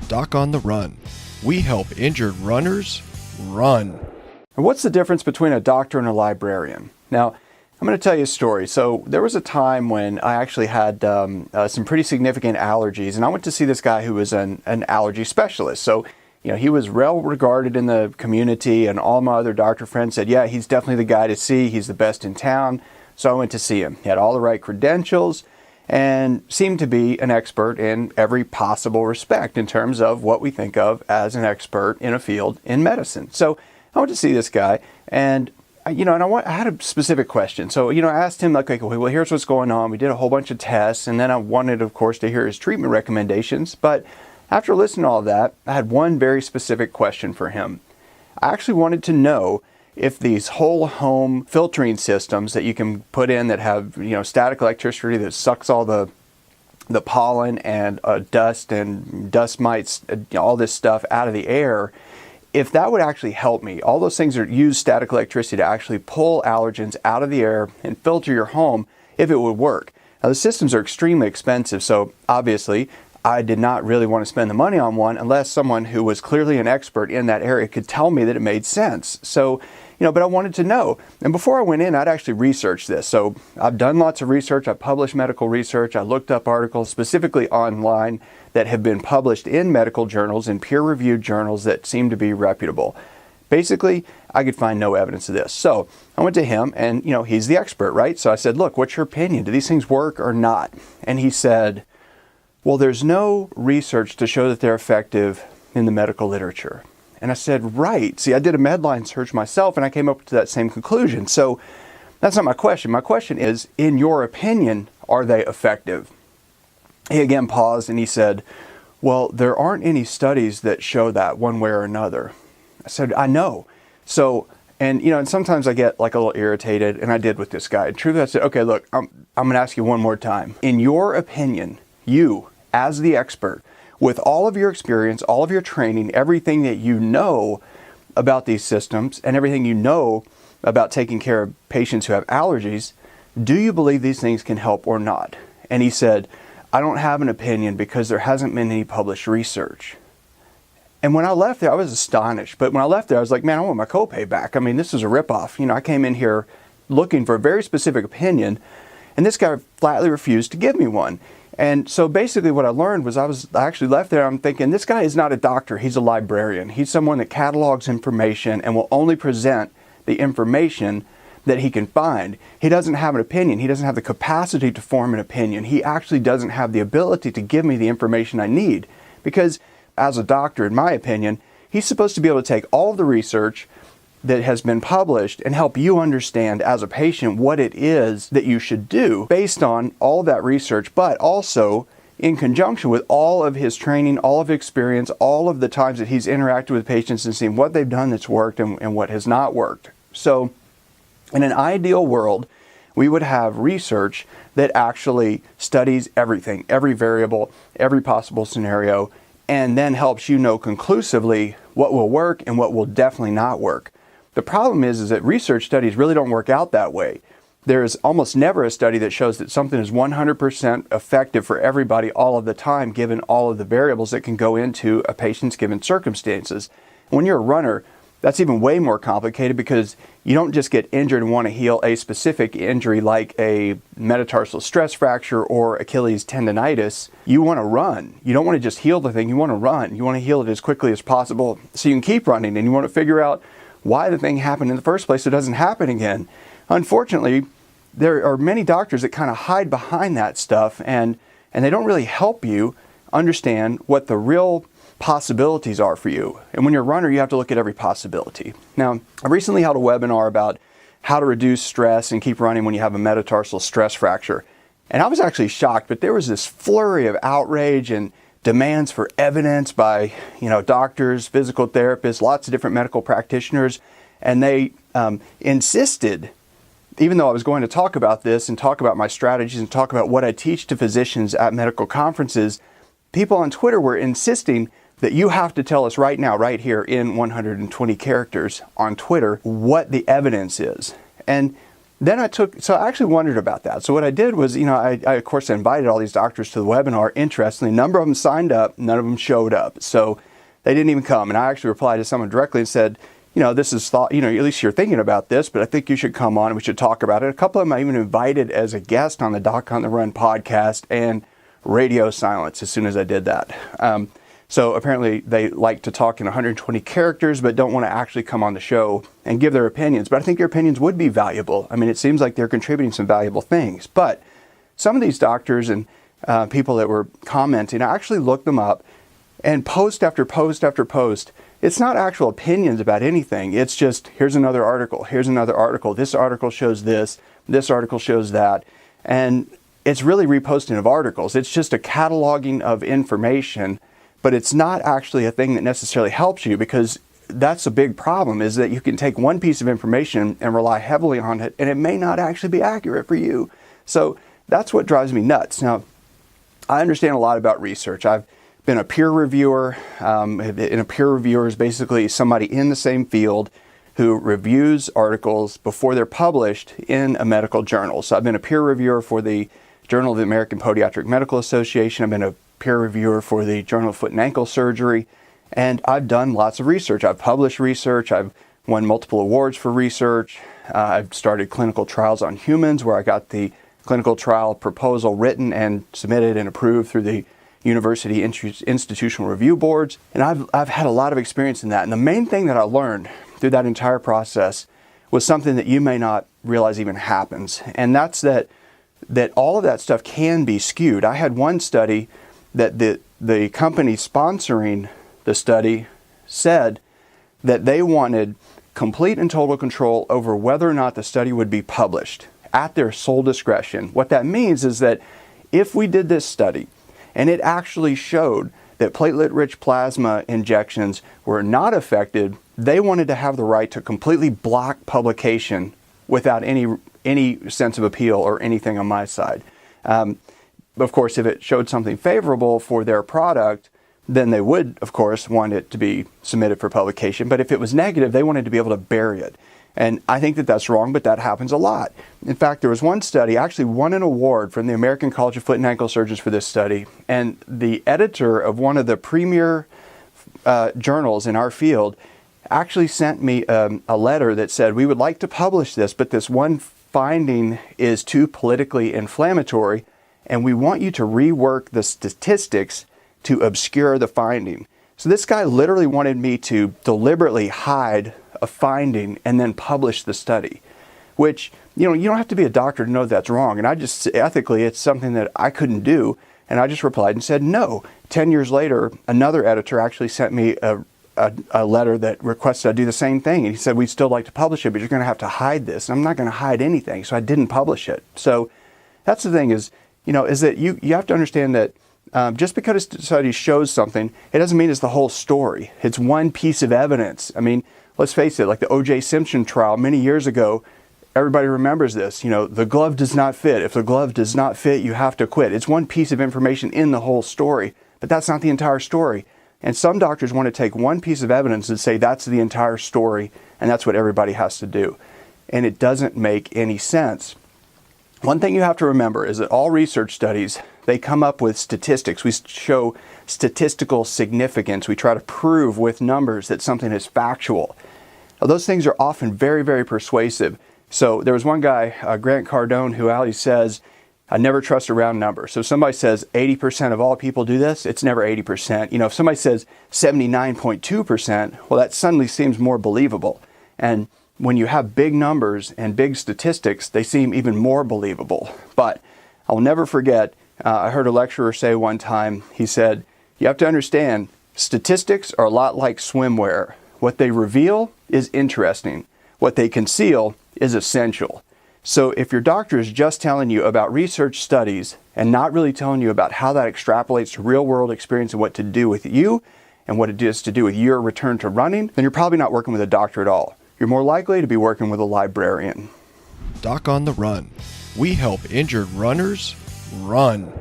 Doc on the Run. We help injured runners run. And what's the difference between a doctor and a librarian? Now, I'm going to tell you a story. So there was a time when I actually had some pretty significant allergies, and I went to see this guy who was an allergy specialist. So, he was well regarded in the community, and all my other doctor friends said, yeah, he's definitely the guy to see. He's the best in town. So I went to see him. He had all the right credentials and seemed to be an expert in every possible respect in terms of what we think of as an expert in a field in medicine. So I went to see this guy, and I had a specific question. So, I asked him, like, okay, well, here's what's going on. We did a whole bunch of tests, and then I wanted, of course, to hear his treatment recommendations. But after listening to all that, I had one very specific question for him. I actually wanted to know if these whole home filtering systems that you can put in that have, static electricity that sucks all the pollen and dust and dust mites, all this stuff out of the air, if that would actually help me. All those things use static electricity to actually pull allergens out of the air and filter your home, if it would work. Now, the systems are extremely expensive, so obviously I did not really want to spend the money on one unless someone who was clearly an expert in that area could tell me that it made sense. So, but I wanted to know. And before I went in, I'd actually researched this. So I've done lots of research. I've published medical research. I looked up articles specifically online that have been published in medical journals, in peer-reviewed journals that seem to be reputable. Basically, I could find no evidence of this. So I went to him, and, he's the expert, right? So I said, look, what's your opinion? Do these things work or not? And he said, well, there's no research to show that they're effective in the medical literature. And I said, right. See, I did a Medline search myself, and I came up to that same conclusion. So that's not my question. My question is, in your opinion, are they effective? He again paused, and he said, well, there aren't any studies that show that one way or another. I said, I know. So, and sometimes I get like a little irritated, and I did with this guy. And truthfully, I said, okay, look, I'm going to ask you one more time. In your opinion, you, as the expert, with all of your experience, all of your training, everything that you know about these systems and everything you know about taking care of patients who have allergies, do you believe these things can help or not? And he said, I don't have an opinion because there hasn't been any published research. And when I left there, I was astonished. But when I left there, I was like, man, I want my copay back. I mean, this is a ripoff. I came in here looking for a very specific opinion, and this guy flatly refused to give me one. And so basically what I learned was I actually left there, I'm thinking, this guy is not a doctor, he's a librarian. He's someone that catalogs information and will only present the information that he can find. He doesn't have an opinion. He doesn't have the capacity to form an opinion. He actually doesn't have the ability to give me the information I need. Because as a doctor, in my opinion, he's supposed to be able to take all of the research that has been published and help you understand as a patient what it is that you should do based on all of that research, but also in conjunction with all of his training, all of his experience, all of the times that he's interacted with patients and seen what they've done that's worked and what has not worked. So in an ideal world, we would have research that actually studies everything, every variable, every possible scenario, and then helps you know conclusively what will work and what will definitely not work. The problem is that research studies really don't work out that way. There is almost never a study that shows that something is 100% effective for everybody all of the time, given all of the variables that can go into a patient's given circumstances. When you're a runner, that's even way more complicated because you don't just get injured and want to heal a specific injury like a metatarsal stress fracture or Achilles tendonitis. You want to run. You don't want to just heal the thing. You want to run. You want to heal it as quickly as possible so you can keep running, and you want to figure out why the thing happened in the first place so it doesn't happen again. Unfortunately, there are many doctors that kind of hide behind that stuff and they don't really help you understand what the real possibilities are for you. And when you're a runner, you have to look at every possibility. Now, I recently held a webinar about how to reduce stress and keep running when you have a metatarsal stress fracture. And I was actually shocked, but there was this flurry of outrage and demands for evidence by, doctors, physical therapists, lots of different medical practitioners, and they insisted, even though I was going to talk about this and talk about my strategies and talk about what I teach to physicians at medical conferences, people on Twitter were insisting that you have to tell us right now, right here in 120 characters on Twitter, what the evidence is. And then so I actually wondered about that. So what I did was, I of course invited all these doctors to the webinar. Interestingly, a number of them signed up, none of them showed up. So they didn't even come. And I actually replied to someone directly and said, this is thought, at least you're thinking about this, but I think you should come on and we should talk about it. A couple of them I even invited as a guest on the Doc on the Run podcast and radio silence as soon as I did that. So apparently they like to talk in 120 characters, but don't want to actually come on the show and give their opinions. But I think their opinions would be valuable. I mean, it seems like they're contributing some valuable things. But some of these doctors and people that were commenting, I actually looked them up, and post after post after post, it's not actual opinions about anything. It's just, here's another article, here's another article. This article shows this article shows that. And it's really reposting of articles. It's just a cataloging of information, but it's not actually a thing that necessarily helps you, because that's a big problem, is that you can take one piece of information and rely heavily on it, and it may not actually be accurate for you. So that's what drives me nuts. Now, I understand a lot about research. I've been a peer reviewer, and a peer reviewer is basically somebody in the same field who reviews articles before they're published in a medical journal. So I've been a peer reviewer for the Journal of the American Podiatric Medical Association. I've been a peer reviewer for the Journal of Foot and Ankle Surgery, and I've done lots of research. I've published research. I've won multiple awards for research. I've started clinical trials on humans, where I got the clinical trial proposal written and submitted and approved through the University Institutional Review Boards. And I've had a lot of experience in that. And the main thing that I learned through that entire process was something that you may not realize even happens. And that's that all of that stuff can be skewed. I had one study that the company sponsoring the study said that they wanted complete and total control over whether or not the study would be published at their sole discretion. What that means is that if we did this study and it actually showed that platelet-rich plasma injections were not affected, they wanted to have the right to completely block publication without any sense of appeal or anything on my side. Of course, if it showed something favorable for their product, then they would, of course, want it to be submitted for publication. But if it was negative, they wanted to be able to bury it. And I think that that's wrong, but that happens a lot. In fact, there was one study, actually won an award from the American College of Foot and Ankle Surgeons for this study. And the editor of one of the premier journals in our field actually sent me a letter that said, we would like to publish this, but this one finding is too politically inflammatory, and we want you to rework the statistics to obscure the finding. So this guy literally wanted me to deliberately hide a finding and then publish the study, which, you don't have to be a doctor to know that's wrong. And I just, ethically, it's something that I couldn't do. And I just replied and said no. 10 years later, another editor actually sent me a letter that requested I do the same thing. And he said, we'd still like to publish it, but you're going to have to hide this. And I'm not going to hide anything. So I didn't publish it. So that's the thing is that you have to understand that just because a study shows something, it doesn't mean it's the whole story. It's one piece of evidence. I mean, let's face it, like the O.J. Simpson trial many years ago, everybody remembers this. The glove does not fit. If the glove does not fit, you have to quit. It's one piece of information in the whole story, but that's not the entire story. And some doctors want to take one piece of evidence and say that's the entire story, and that's what everybody has to do. And it doesn't make any sense. One thing you have to remember is that all research studies, they come up with statistics. We show statistical significance. We try to prove with numbers that something is factual. Now, those things are often very, very persuasive. So there was one guy, Grant Cardone, who always says, I never trust a round number. So if somebody says 80% of all people do this, it's never 80%. If somebody says 79.2%, well, that suddenly seems more believable. And when you have big numbers and big statistics, they seem even more believable. But I'll never forget, I heard a lecturer say one time, he said, you have to understand, statistics are a lot like swimwear. What they reveal is interesting. What they conceal is essential. So if your doctor is just telling you about research studies and not really telling you about how that extrapolates to real world experience and what to do with you and what it is to do with your return to running, then you're probably not working with a doctor at all. You're more likely to be working with a librarian. Doc on the Run. We help injured runners run.